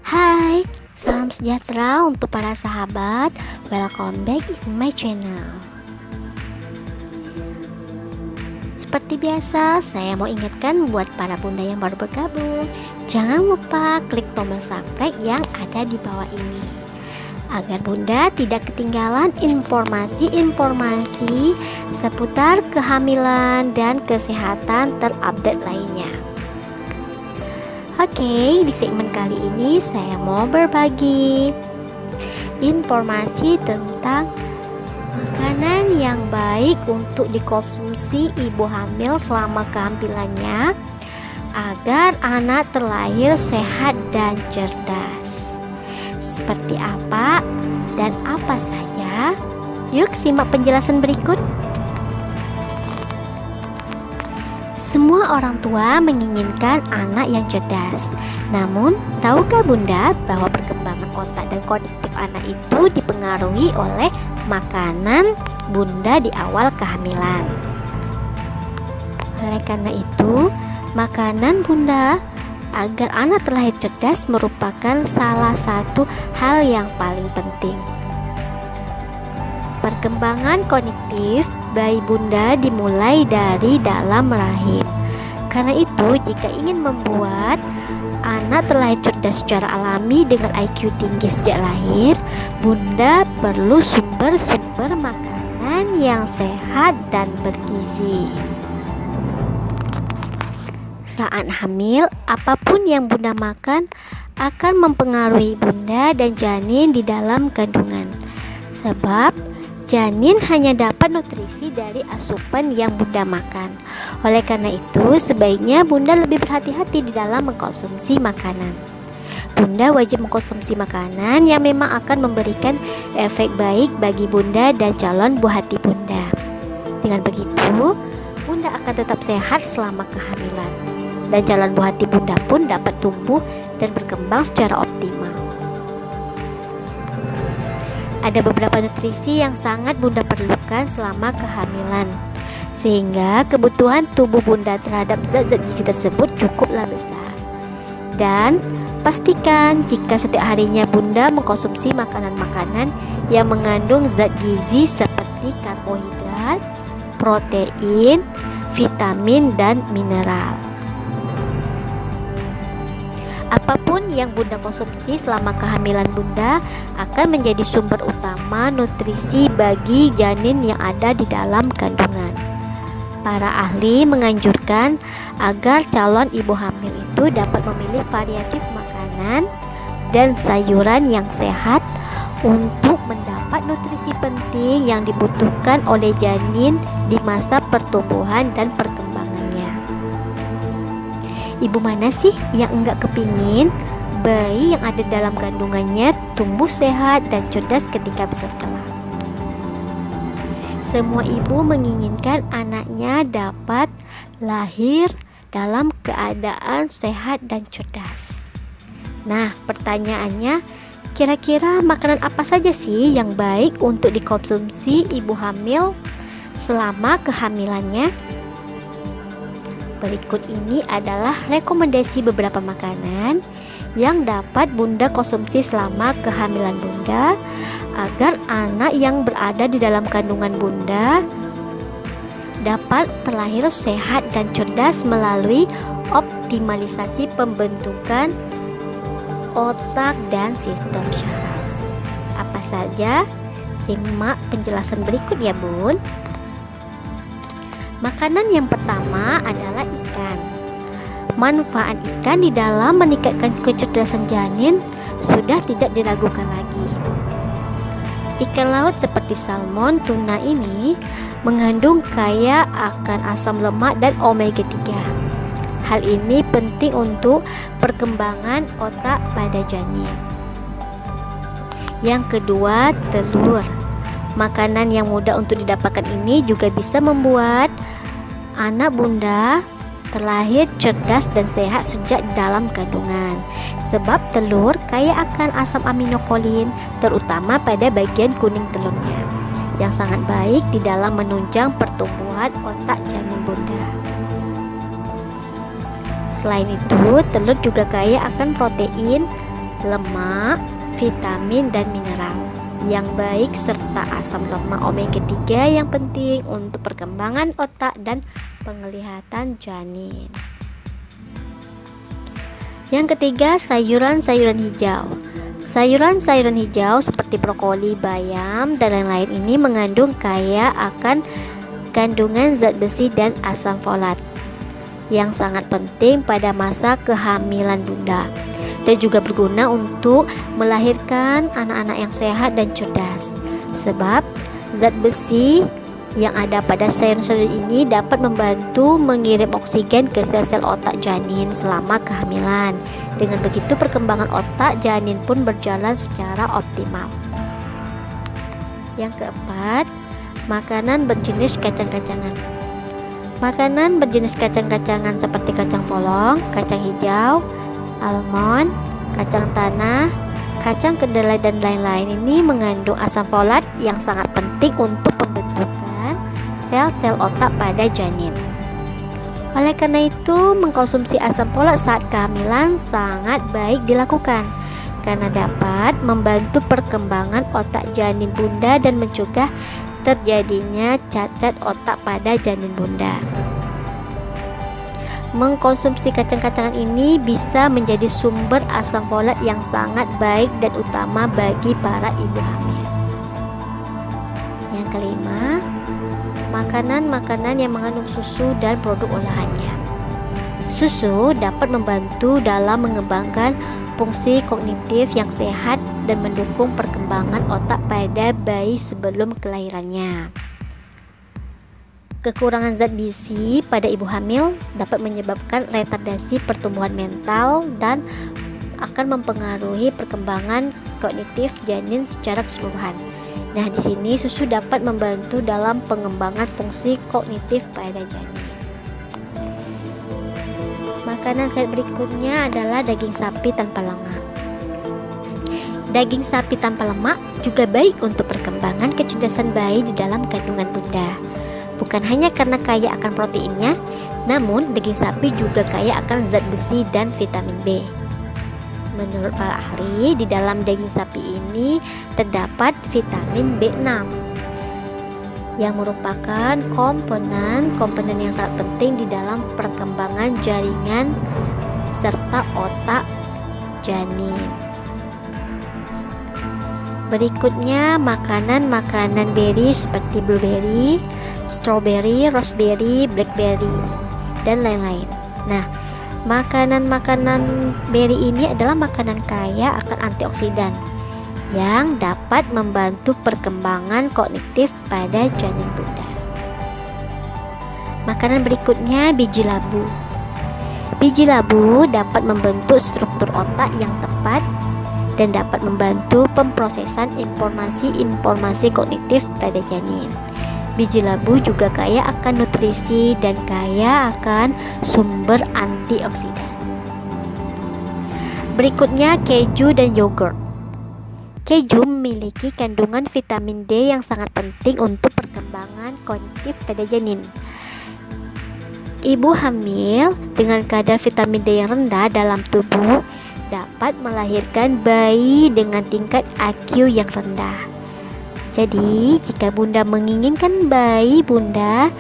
Hai, salam sejahtera untuk para sahabat. Welcome back in my channel. Seperti biasa, saya mau ingatkan buat para bunda yang baru bergabung, jangan lupa klik tombol subscribe yang ada di bawah ini, agar bunda tidak ketinggalan informasi-informasi seputar kehamilan dan kesehatan terupdate lainnya. Oke, di segmen kali ini saya mau berbagi informasi tentang makanan yang baik untuk dikonsumsi ibu hamil selama kehamilannya agar anak terlahir sehat dan cerdas. Seperti apa dan apa saja? Yuk simak penjelasan berikut. Semua orang tua menginginkan anak yang cerdas. Namun, tahukah bunda bahwa perkembangan otak dan kognitif anak itu dipengaruhi oleh makanan bunda di awal kehamilan? Oleh karena itu, makanan bunda agar anak terlahir cerdas merupakan salah satu hal yang paling penting. Perkembangan kognitif bayi bunda dimulai dari dalam rahim. Karena itu, jika ingin membuat anak terlahir cerdas secara alami dengan IQ tinggi sejak lahir, bunda perlu sumber-sumber makanan yang sehat dan bergizi. Saat hamil, apapun yang bunda makan akan mempengaruhi bunda dan janin di dalam kandungan. Sebab janin hanya dapat nutrisi dari asupan yang bunda makan. Oleh karena itu, sebaiknya bunda lebih berhati-hati di dalam mengkonsumsi makanan. Bunda wajib mengkonsumsi makanan yang memang akan memberikan efek baik bagi bunda dan calon buah hati bunda. Dengan begitu, bunda akan tetap sehat selama kehamilan, dan calon buah hati bunda pun dapat tumbuh dan berkembang secara optimal. Ada beberapa nutrisi yang sangat bunda perlukan selama kehamilan, sehingga kebutuhan tubuh bunda terhadap zat-zat gizi tersebut cukuplah besar. Dan pastikan jika setiap harinya bunda mengkonsumsi makanan-makanan yang mengandung zat gizi seperti karbohidrat, protein, vitamin, dan mineral. Apapun yang bunda konsumsi selama kehamilan bunda akan menjadi sumber utama nutrisi bagi janin yang ada di dalam kandungan. Para ahli menganjurkan agar calon ibu hamil itu dapat memilih variatif makanan dan sayuran yang sehat untuk mendapat nutrisi penting yang dibutuhkan oleh janin di masa pertumbuhan dan perkembangannya. Ibu mana sih yang enggak kepingin bayi yang ada dalam kandungannya tumbuh sehat dan cerdas ketika besar kelak? Semua ibu menginginkan anaknya dapat lahir dalam keadaan sehat dan cerdas. Nah, pertanyaannya, kira-kira makanan apa saja sih yang baik untuk dikonsumsi ibu hamil selama kehamilannya? Berikut ini adalah rekomendasi beberapa makanan yang dapat bunda konsumsi selama kehamilan bunda agar anak yang berada di dalam kandungan bunda dapat terlahir sehat dan cerdas melalui optimalisasi pembentukan otak dan sistem syaraf. Apa saja? Simak penjelasan berikut ya bun. Makanan yang pertama adalah ikan. Manfaat ikan di dalam meningkatkan kecerdasan janin sudah tidak diragukan lagi. Ikan laut seperti salmon, tuna ini mengandung kaya akan asam lemak dan omega 3. Hal ini penting untuk perkembangan otak pada janin. Yang kedua, telur. Makanan yang mudah untuk didapatkan ini juga bisa membuat anak bunda terlahir cerdas dan sehat sejak dalam kandungan. Sebab telur kaya akan asam aminokolin, terutama pada bagian kuning telurnya, yang sangat baik di dalam menunjang pertumbuhan otak janin bunda. Selain itu, telur juga kaya akan protein, lemak, vitamin dan mineral yang baik serta asam lemak omega 3 yang penting untuk perkembangan otak dan penglihatan janin. Yang ketiga, sayuran-sayuran hijau. Sayuran-sayuran hijau seperti brokoli, bayam, dan lain-lain ini mengandung kaya akan kandungan zat besi dan asam folat yang sangat penting pada masa kehamilan bunda dan juga berguna untuk melahirkan anak-anak yang sehat dan cerdas. Sebab zat besi yang ada pada sayur-sayur ini dapat membantu mengirim oksigen ke sel-sel otak janin selama kehamilan. Dengan begitu perkembangan otak janin pun berjalan secara optimal. Yang keempat, makanan berjenis kacang-kacangan. Makanan berjenis kacang-kacangan seperti kacang polong, kacang hijau, almond, kacang tanah, kacang kedelai dan lain-lain ini mengandung asam folat yang sangat penting untuk pembentukan sel-sel otak pada janin. Oleh karena itu, mengkonsumsi asam folat saat kehamilan sangat baik dilakukan karena dapat membantu perkembangan otak janin bunda dan mencegah terjadinya cacat otak pada janin bunda. Mengkonsumsi kacang-kacangan ini bisa menjadi sumber asam folat yang sangat baik dan utama bagi para ibu hamil. Yang kelima, makanan-makanan yang mengandung susu dan produk olahannya. Susu dapat membantu dalam mengembangkan fungsi kognitif yang sehat dan mendukung perkembangan otak pada bayi sebelum kelahirannya. Kekurangan zat besi pada ibu hamil dapat menyebabkan retardasi pertumbuhan mental dan akan mempengaruhi perkembangan kognitif janin secara keseluruhan. Nah, di sini susu dapat membantu dalam pengembangan fungsi kognitif pada janin. Makanan sehat berikutnya adalah daging sapi tanpa lemak. Daging sapi tanpa lemak juga baik untuk perkembangan kecerdasan bayi di dalam kandungan bunda. Bukan hanya karena kaya akan proteinnya, namun daging sapi juga kaya akan zat besi dan vitamin B. Menurut para ahli, di dalam daging sapi ini terdapat vitamin B6 yang merupakan komponen yang sangat penting di dalam perkembangan jaringan serta otak janin. Berikutnya, makanan-makanan beri seperti blueberry, strawberry, raspberry, blackberry, dan lain-lain. Nah, makanan-makanan beri ini adalah makanan kaya akan antioksidan yang dapat membantu perkembangan kognitif pada janin bunda. Makanan berikutnya, biji labu. Biji labu dapat membentuk struktur otak yang tepat dan dapat membantu pemrosesan informasi kognitif pada janin. Biji labu juga kaya akan nutrisi dan kaya akan sumber antioksidan. Berikutnya, keju dan yogurt. Keju memiliki kandungan vitamin D yang sangat penting untuk perkembangan kognitif pada janin. Ibu hamil dengan kadar vitamin D yang rendah dalam tubuh dapat melahirkan bayi dengan tingkat IQ yang rendah. Jadi, jika bunda menginginkan bayi bunda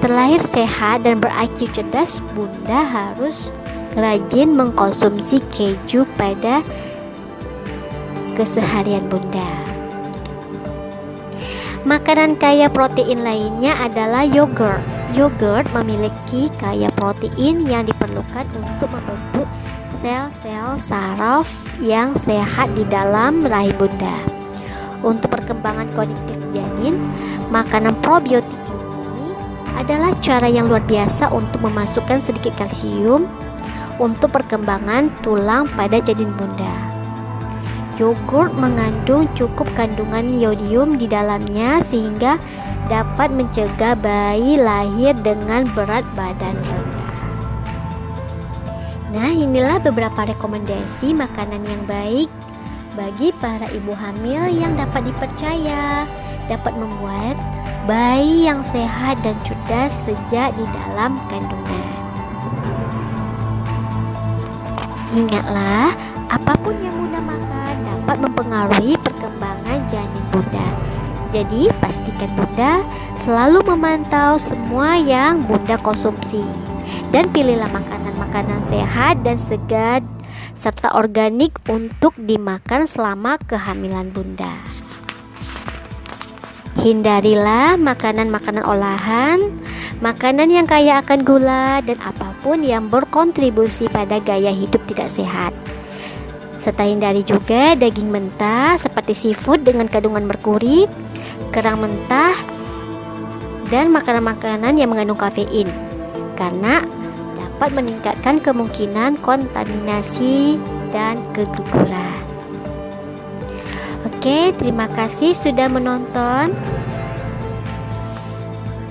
terlahir sehat dan ber-IQ cerdas, bunda harus rajin mengkonsumsi keju pada keseharian bunda. Makanan kaya protein lainnya adalah yogurt. Yogurt memiliki kaya protein yang diperlukan untuk membentuk sel-sel saraf yang sehat di dalam rahim bunda. Untuk perkembangan kognitif janin, makanan probiotik ini adalah cara yang luar biasa untuk memasukkan sedikit kalsium untuk perkembangan tulang pada janin bunda. Yogurt mengandung cukup kandungan yodium di dalamnya sehingga dapat mencegah bayi lahir dengan berat badan rendah. Nah, inilah beberapa rekomendasi makanan yang baik bagi para ibu hamil yang dapat dipercaya dapat membuat bayi yang sehat dan cerdas sejak di dalam kandungan. Ingatlah, apapun yang mempengaruhi perkembangan janin Bunda. Jadi pastikan Bunda selalu memantau semua yang Bunda konsumsi. Dan pilihlah makanan-makanan sehat dan segar serta organik untuk dimakan selama kehamilan Bunda. Hindarilah makanan-makanan olahan, makanan yang kaya akan gula, dan apapun yang berkontribusi pada gaya hidup tidak sehat. Serta hindari juga daging mentah seperti seafood dengan kandungan merkuri, kerang mentah, dan makanan-makanan yang mengandung kafein, karena dapat meningkatkan kemungkinan kontaminasi dan keguguran. Oke, terima kasih sudah menonton.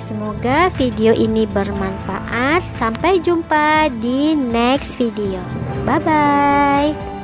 Semoga video ini bermanfaat. Sampai jumpa di next video. Bye bye.